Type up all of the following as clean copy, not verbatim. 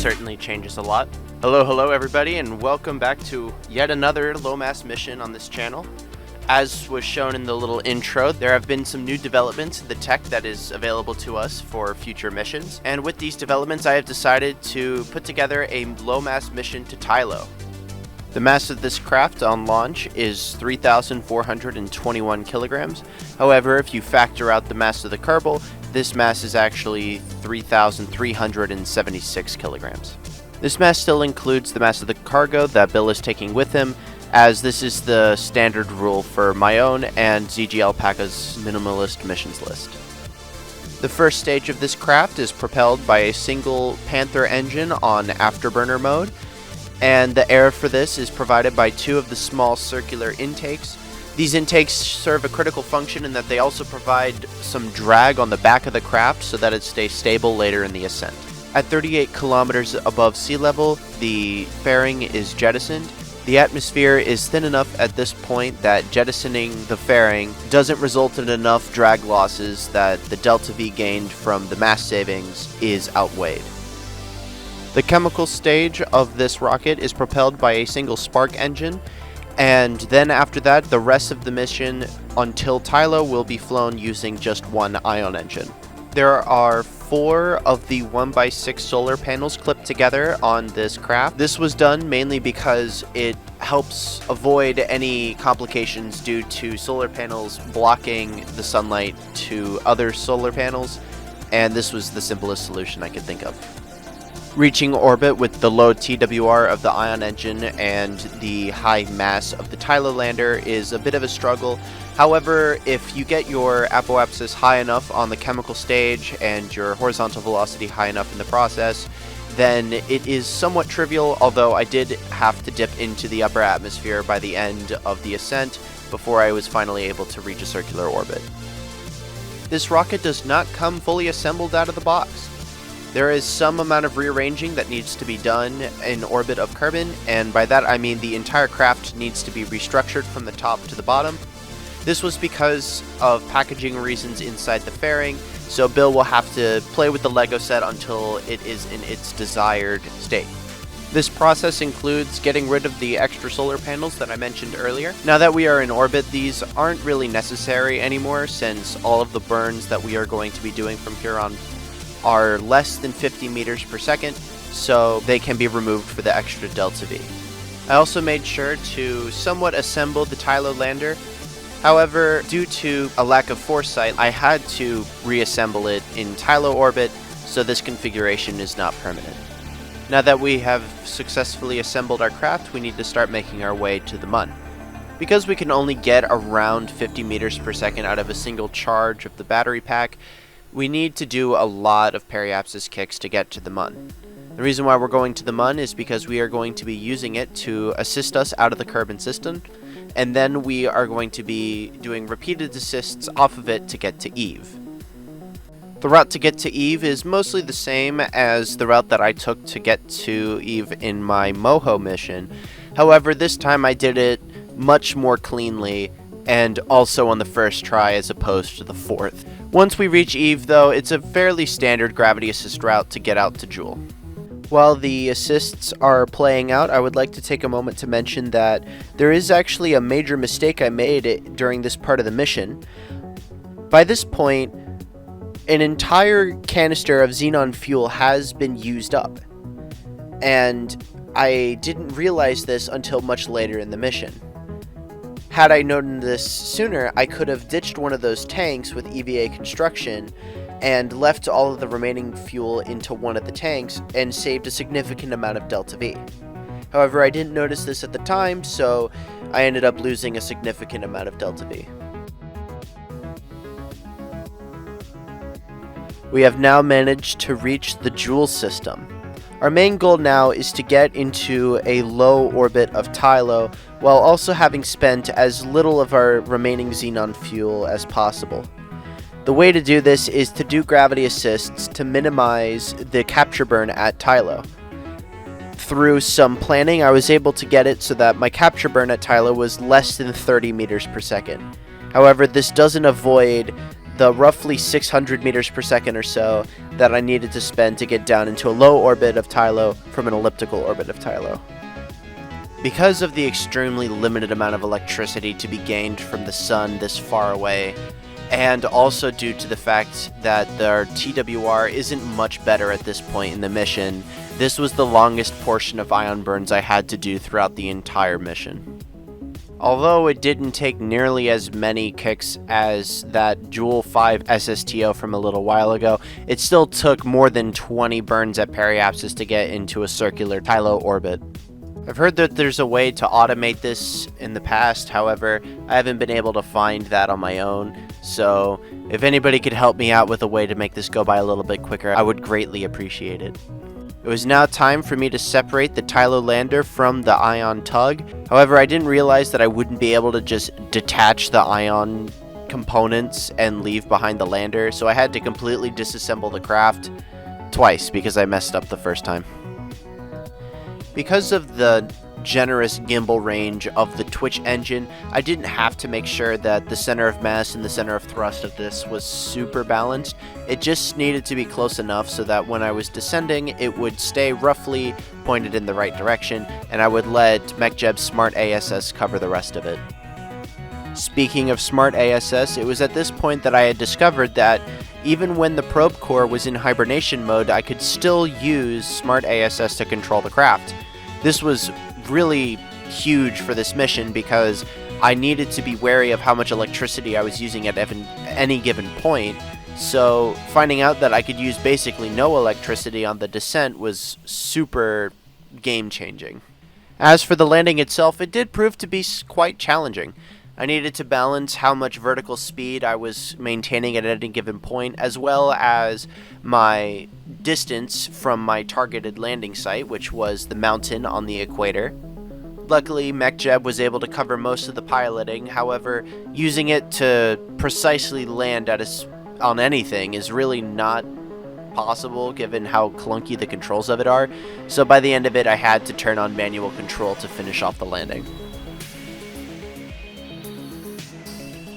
certainly changes a lot. Hello everybody, and welcome back to yet another low mass mission on this channel. As was shown in the little intro, there have been some new developments in the tech that is available to us for future missions, and with these developments I have decided to put together a low mass mission to Tylo. The mass of this craft on launch is 3,421 kilograms. However, if you factor out the mass of the Kerbal, this mass is actually 3,376 kilograms. This mass still includes the mass of the cargo that Bill is taking with him, as this is the standard rule for my own and ZG Alpaca's minimalist missions list. The first stage of this craft is propelled by a single Panther engine on afterburner mode, and the air for this is provided by two of the small circular intakes. These intakes serve a critical function in that they also provide some drag on the back of the craft so that it stays stable later in the ascent. At 38 kilometers above sea level, the fairing is jettisoned. The atmosphere is thin enough at this point that jettisoning the fairing doesn't result in enough drag losses that the delta V gained from the mass savings is outweighed. The chemical stage of this rocket is propelled by a single spark engine, and then after that, the rest of the mission until Tylo will be flown using just one ion engine. There are 4 of the 1x6 solar panels clipped together on this craft. This was done mainly because it helps avoid any complications due to solar panels blocking the sunlight to other solar panels, and this was the simplest solution I could think of. Reaching orbit with the low TWR of the ion engine and the high mass of the Tylo lander is a bit of a struggle. However, if you get your apoapsis high enough on the chemical stage and your horizontal velocity high enough in the process, then it is somewhat trivial, although I did have to dip into the upper atmosphere by the end of the ascent before I was finally able to reach a circular orbit. This rocket does not come fully assembled out of the box. There is some amount of rearranging that needs to be done in orbit of Kerbin, and by that I mean the entire craft needs to be restructured from the top to the bottom. This was because of packaging reasons inside the fairing, so Bill will have to play with the Lego set until it is in its desired state. This process includes getting rid of the extra solar panels that I mentioned earlier. Now that we are in orbit, these aren't really necessary anymore, since all of the burns that we are going to be doing from here on are less than 50 meters per second, so they can be removed for the extra delta V. I also made sure to somewhat assemble the Tylo lander. However, due to a lack of foresight, I had to reassemble it in Tylo orbit, so this configuration is not permanent. Now that we have successfully assembled our craft, we need to start making our way to the Mun. Because we can only get around 50 meters per second out of a single charge of the battery pack, we need to do a lot of periapsis kicks to get to the Mun. The reason why we're going to the Mun is because we are going to be using it to assist us out of the Kerbin system, and then we are going to be doing repeated assists off of it to get to Eve. The route to get to Eve is mostly the same as the route that I took to get to Eve in my Moho mission. However, this time I did it much more cleanly and also on the first try as opposed to the fourth. Once we reach Eve, though, it's a fairly standard gravity assist route to get out to Jool. While the assists are playing out, I would like to take a moment to mention that there is actually a major mistake I made during this part of the mission. By this point, an entire canister of xenon fuel has been used up, and I didn't realize this until much later in the mission. Had I known this sooner, I could have ditched one of those tanks with EVA construction and left all of the remaining fuel into one of the tanks and saved a significant amount of delta V. However, I didn't notice this at the time, so I ended up losing a significant amount of delta V. We have now managed to reach the Jool system. Our main goal now is to get into a low orbit of Tylo while also having spent as little of our remaining xenon fuel as possible. The way to do this is to do gravity assists to minimize the capture burn at Tylo. Through some planning, I was able to get it so that my capture burn at Tylo was less than 30 meters per second. However, this doesn't avoid the roughly 600 meters per second or so that I needed to spend to get down into a low orbit of Tylo from an elliptical orbit of Tylo. Because of the extremely limited amount of electricity to be gained from the sun this far away, and also due to the fact that their TWR isn't much better at this point in the mission, this was the longest portion of ion burns I had to do throughout the entire mission. Although it didn't take nearly as many kicks as that Joule 5 SSTO from a little while ago, it still took more than 20 burns at periapsis to get into a circular Tylo orbit. I've heard that there's a way to automate this in the past, however, I haven't been able to find that on my own, so if anybody could help me out with a way to make this go by a little bit quicker, I would greatly appreciate it. It was now time for me to separate the Tylo lander from the ion tug. However, I didn't realize that I wouldn't be able to just detach the ion components and leave behind the lander, so I had to completely disassemble the craft twice because I messed up the first time. Because of the generous gimbal range of the Twitch engine, I didn't have to make sure that the center of mass and the center of thrust of this was super balanced. It just needed to be close enough so that when I was descending, it would stay roughly pointed in the right direction, and I would let MechJeb's Smart ASS cover the rest of it. Speaking of Smart ASS, it was at this point that I had discovered that even when the probe core was in hibernation mode, I could still use Smart ASS to control the craft. This was really huge for this mission because I needed to be wary of how much electricity I was using at any given point, so finding out that I could use basically no electricity on the descent was super game-changing. As for the landing itself, it did prove to be quite challenging. I needed to balance how much vertical speed I was maintaining at any given point, as well as my distance from my targeted landing site, which was the mountain on the equator. Luckily, MechJeb was able to cover most of the piloting, however, using it to precisely land on anything is really not possible given how clunky the controls of it are, so by the end of it I had to turn on manual control to finish off the landing.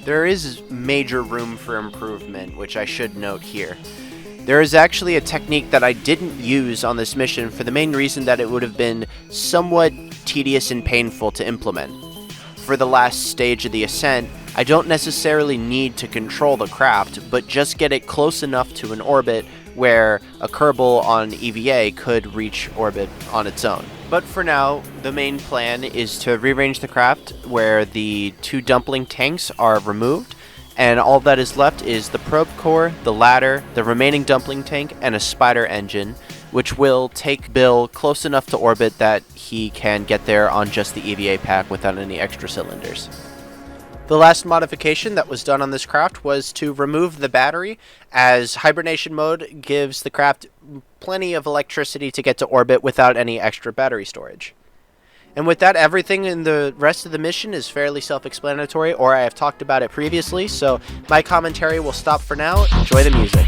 There is major room for improvement, which I should note here. There is actually a technique that I didn't use on this mission for the main reason that it would have been somewhat tedious and painful to implement. For the last stage of the ascent, I don't necessarily need to control the craft, but just get it close enough to an orbit where a Kerbal on EVA could reach orbit on its own. But for now, the main plan is to rearrange the craft where the two dumpling tanks are removed, and all that is left is the probe core, the ladder, the remaining dumpling tank, and a spider engine, which will take Bill close enough to orbit that he can get there on just the EVA pack without any extra cylinders. The last modification that was done on this craft was to remove the battery, as hibernation mode gives the craft plenty of electricity to get to orbit without any extra battery storage. And with that, everything in the rest of the mission is fairly self-explanatory, or I have talked about it previously, so my commentary will stop for now. Enjoy the music.